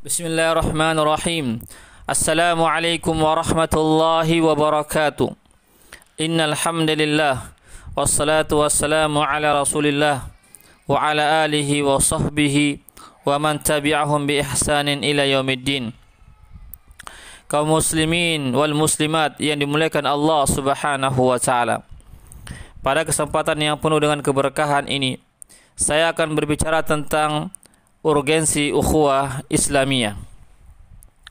Bismillahirrahmanirrahim. Assalamualaikum warahmatullahi wabarakatuh. Innal hamdalillah wassalatu wassalamu ala Rasulillah wa ala alihi wa sahbihi wa man tabi'ahum bi ihsanin ila yaumiddin. Kaum muslimin wal muslimat yang dimuliakan Allah Subhanahu wa taala. Pada kesempatan yang penuh dengan keberkahan ini, saya akan berbicara tentang urgensi ukhuwah Islamiyah.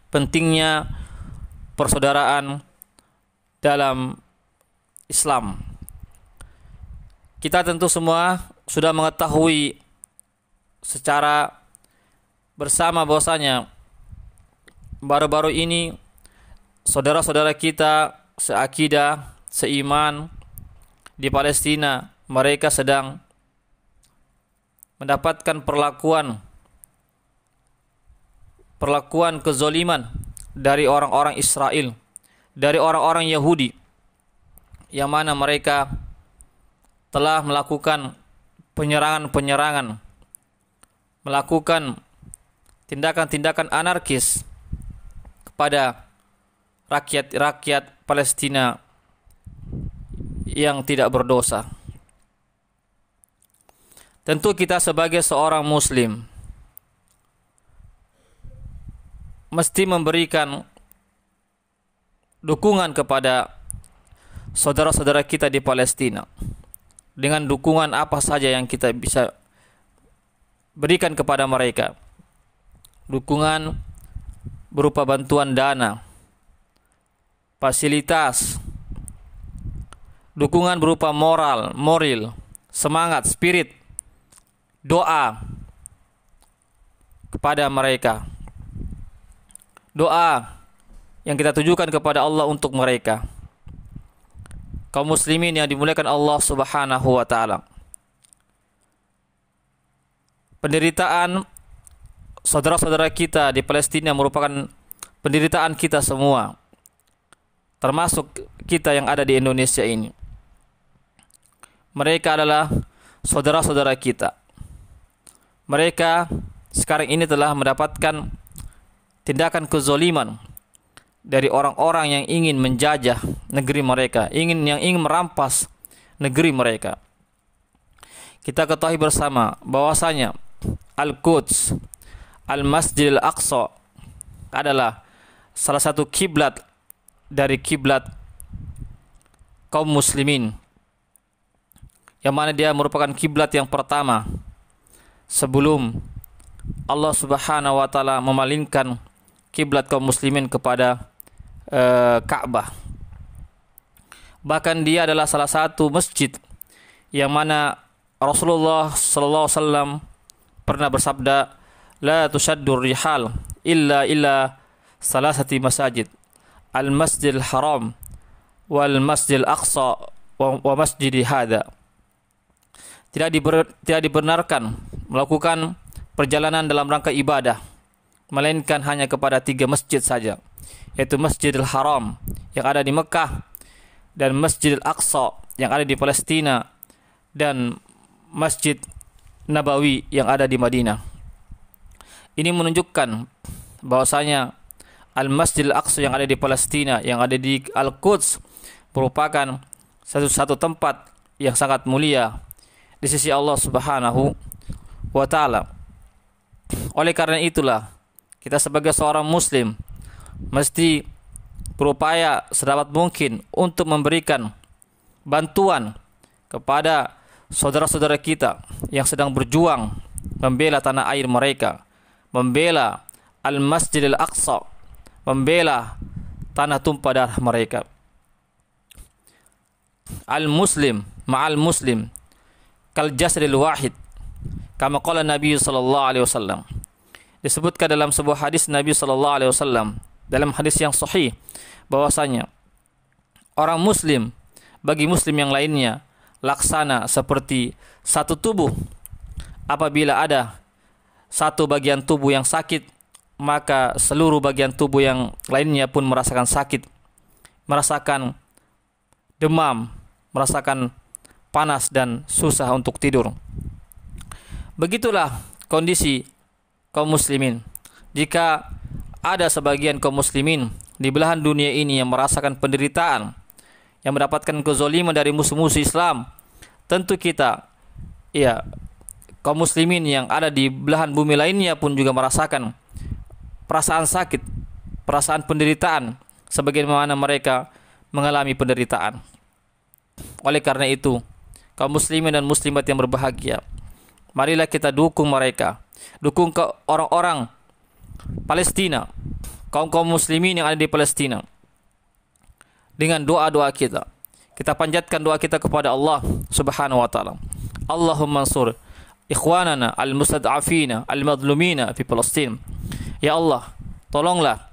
Pentingnya persaudaraan dalam Islam. Kita tentu semua sudah mengetahui secara bersama bahwasanya baru-baru ini saudara-saudara kita seakidah, seiman di Palestina, mereka sedang mendapatkan perlakuan kezaliman dari orang-orang Israel, dari orang-orang Yahudi, yang mana mereka telah melakukan penyerangan-penyerangan, melakukan tindakan-tindakan anarkis kepada rakyat-rakyat Palestina yang tidak berdosa. Tentu kita sebagai seorang muslim mesti memberikan dukungan kepada saudara-saudara kita di Palestina dengan dukungan apa saja yang kita bisa berikan kepada mereka. Dukungan berupa bantuan dana, fasilitas, dukungan berupa moral, semangat, spirit, doa kepada mereka. Doa yang kita tujukan kepada Allah untuk mereka. Kaum muslimin yang dimuliakan Allah Subhanahu wa taala. Penderitaan saudara-saudara kita di Palestina merupakan penderitaan kita semua, termasuk kita yang ada di Indonesia ini. Mereka adalah saudara-saudara kita. Mereka sekarang ini telah mendapatkan tindakan kezaliman dari orang-orang yang ingin menjajah negeri mereka, yang ingin merampas negeri mereka. Kita ketahui bersama bahwasanya Al-Quds, Al-Masjidil Aqsa adalah salah satu kiblat dari kiblat kaum muslimin, yang mana dia merupakan kiblat yang pertama sebelum Allah Subhanahu wa taala memalingkan kiblat kaum muslimin kepada Ka'bah. Bahkan dia adalah salah satu masjid yang mana Rasulullah sallallahu alaihi wasallam pernah bersabda, la tushaddur rihal illa salasati masajid, al-Masjidil Haram wal Masjidil Aqsa wa masjidi hadza. Tidak dibenarkan melakukan perjalanan dalam rangka ibadah melainkan hanya kepada 3 masjid saja, yaitu Masjidil Haram yang ada di Mekah, dan Masjidil Aqsa yang ada di Palestina, dan Masjid Nabawi yang ada di Madinah. Ini menunjukkan bahwasanya Al-Masjidil Aqsa yang ada di Palestina, yang ada di Al-Quds, merupakan satu tempat yang sangat mulia di sisi Allah Subhanahu wa taala. Oleh karena itulah kita sebagai seorang muslim mesti berupaya sedapat mungkin untuk memberikan bantuan kepada saudara-saudara kita yang sedang berjuang membela tanah air mereka, membela Al-Masjidil Aqsa, membela tanah tumpah darah mereka. Al-Muslim ma'al Muslim kal jasadil wahid, kama qala Nabi sallallahu alaihi wasallam. Disebutkan dalam sebuah hadis Nabi sallallahu alaihi wasallam, dalam hadis yang sahih, bahwasanya orang muslim bagi muslim yang lainnya laksana seperti satu tubuh. Apabila ada satu bagian tubuh yang sakit, maka seluruh bagian tubuh yang lainnya pun merasakan sakit, merasakan demam, merasakan panas dan susah untuk tidur. Begitulah kondisi kaum muslimin. jika ada sebagian kaum muslimin di belahan dunia ini yang merasakan penderitaan, yang mendapatkan kezaliman dari musuh-musuh Islam, tentu kita, ya, kaum muslimin yang ada di belahan bumi lainnya pun juga merasakan perasaan sakit, perasaan penderitaan sebagaimana mereka mengalami penderitaan. Oleh karena itu, kaum muslimin dan muslimat yang berbahagia, marilah kita dukung mereka, dukung ke orang-orang Palestina, kaum muslimin yang ada di Palestina, dengan doa-doa kita. Kita panjatkan doa kita kepada Allah Subhanahu wa taala. Allahumma ansur ikhwanana al-mustad'afina al-madlumina fi Palestin. Ya Allah, tolonglah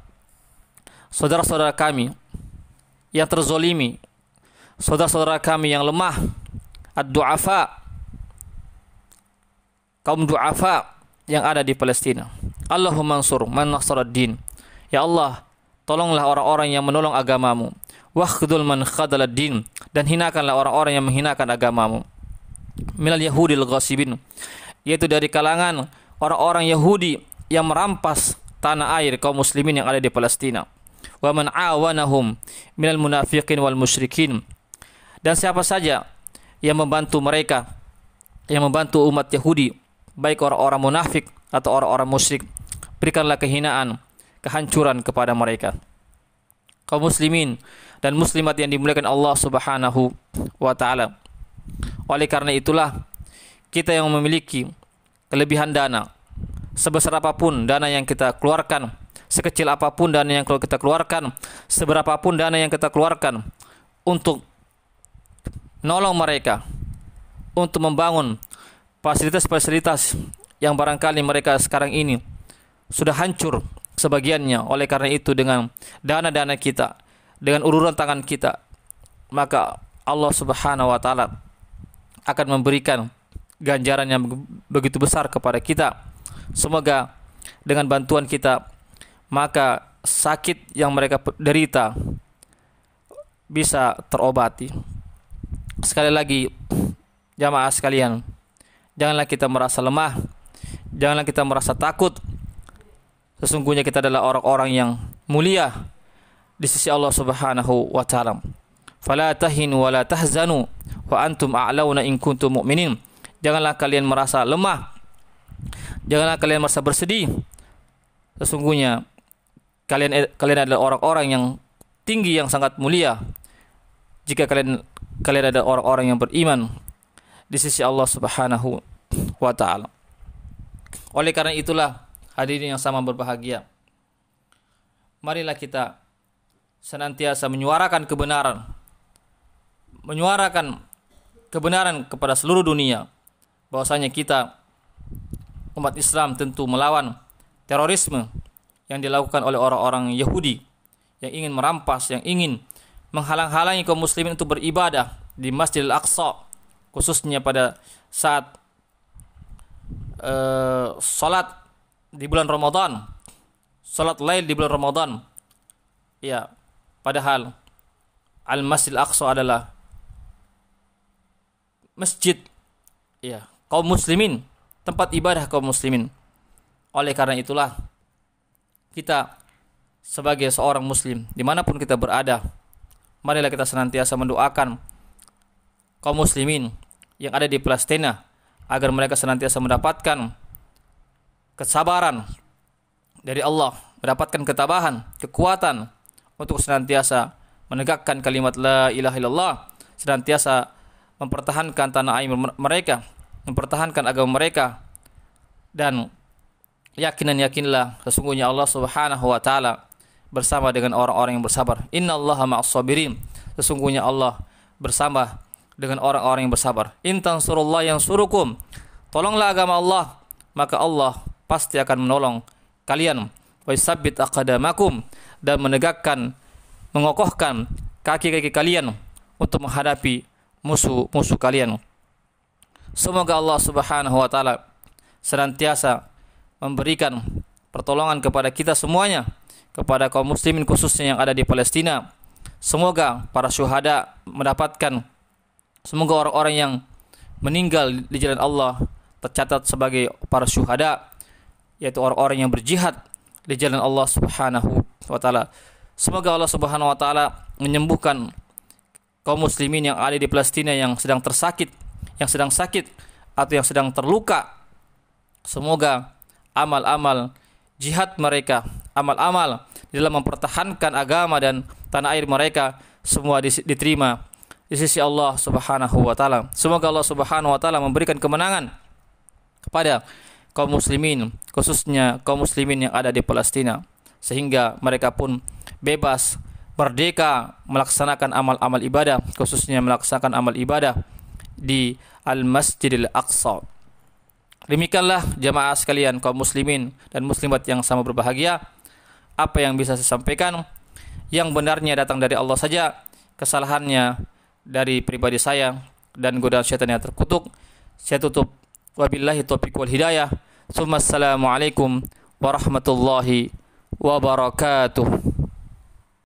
saudara-saudara kami yang terzolimi, saudara-saudara kami yang lemah, ad-du'afa, kaum du'afa yang ada di Palestina. Allahumma ansur man nasarad din. Ya Allah, tolonglah orang-orang yang menolong agamamu. Wakhdul man khadalad din, dan hinakanlah orang-orang yang menghinakan agamamu. Minal yahudil ghasibin, yaitu dari kalangan orang-orang Yahudi yang merampas tanah air kaum muslimin yang ada di Palestina. Wa man awanahum minal munafiqin wal musyrikin, dan siapa saja yang membantu mereka, yang membantu umat Yahudi, baik orang-orang munafik atau orang-orang musyrik, berikanlah kehinaan, kehancuran kepada mereka. Kaum muslimin dan muslimat yang dimuliakan Allah Subhanahu wa taala. Oleh karena itulah kita yang memiliki kelebihan dana, sebesar apapun dana yang kita keluarkan, sekecil apapun dana yang kita keluarkan, seberapapun dana yang kita keluarkan untuk nolong mereka, untuk membangun fasilitas-fasilitas yang barangkali mereka sekarang ini sudah hancur sebagiannya. Oleh karena itu, dengan dana-dana kita, dengan uluran tangan kita, maka Allah Subhanahu wa taala akan memberikan ganjaran yang begitu besar kepada kita. Semoga dengan bantuan kita, maka sakit yang mereka derita bisa terobati. Sekali lagi, jamaah sekalian, janganlah kita merasa lemah, janganlah kita merasa takut. Sesungguhnya kita adalah orang-orang yang mulia di sisi Allah Subhanahu wa taala. Fala tahinu wa la tahzanu wa antum a'launa in kuntum mu'minin. Janganlah kalian merasa lemah, janganlah kalian merasa bersedih. Sesungguhnya kalian adalah orang-orang yang tinggi, yang sangat mulia, jika kalian adalah orang-orang yang beriman di sisi Allah Subhanahu wa taala. Oleh karena itulah, hadirin yang sama berbahagia, marilah kita senantiasa menyuarakan kebenaran kepada seluruh dunia, bahwasanya kita umat Islam tentu melawan terorisme yang dilakukan oleh orang-orang Yahudi yang ingin merampas, yang ingin menghalang-halangi kaum muslimin untuk beribadah di Masjidil Aqsa, khususnya pada saat salat di bulan Ramadan, salat lail di bulan Ramadan. Ya, padahal Al-Masjidil Aqsa adalah masjid, ya, kaum muslimin, tempat ibadah kaum muslimin. Oleh karena itulah, kita sebagai seorang muslim dimanapun kita berada, marilah kita senantiasa mendoakan kaum muslimin yang ada di Palestina agar mereka senantiasa mendapatkan kesabaran dari Allah, mendapatkan ketabahan, kekuatan untuk senantiasa menegakkan kalimat la ilaha illallah, senantiasa mempertahankan tanah air mereka, mempertahankan agama mereka, dan yakinlah sesungguhnya Allah Subhanahu wa taala bersama dengan orang-orang yang bersabar. Innallaha ma'as sabirin. Sesungguhnya Allah bersama dengan orang-orang yang bersabar. In tansurullah yansurukum. Tolonglah agama Allah, maka Allah pasti akan menolong kalian. Wa yusabbit aqdamakum, dan menegakkan, mengokohkan kaki-kaki kalian untuk menghadapi musuh-musuh kalian. Semoga Allah Subhanahu wa taala senantiasa memberikan pertolongan kepada kita semuanya, kepada kaum muslimin khususnya yang ada di Palestina. Semoga para syuhada mendapatkan, semoga orang-orang yang meninggal di jalan Allah tercatat sebagai para syuhada, yaitu orang-orang yang berjihad di jalan Allah Subhanahu wa taala. Semoga Allah Subhanahu wa taala menyembuhkan kaum muslimin yang ada di Palestina yang sedang sakit atau yang sedang terluka. Semoga amal-amal jihad mereka, amal-amal di dalam mempertahankan agama dan tanah air mereka semua diterima di sisi Allah Subhanahu wa taala. Semoga Allah Subhanahu wa taala memberikan kemenangan kepada kaum muslimin, khususnya kaum muslimin yang ada di Palestina, sehingga mereka pun bebas, merdeka melaksanakan amal-amal ibadah, khususnya melaksanakan amal ibadah di Al-Masjidil Aqsa. Demikianlah jamaah sekalian, kaum muslimin dan muslimat yang sama berbahagia, apa yang bisa saya sampaikan. Yang benarnya datang dari Allah saja, kesalahannya dari pribadi saya dan godaan syaitan yang terkutuk. Saya tutup, wabillahi taufiq wal hidayah. Assalamualaikum warahmatullahi wabarakatuh.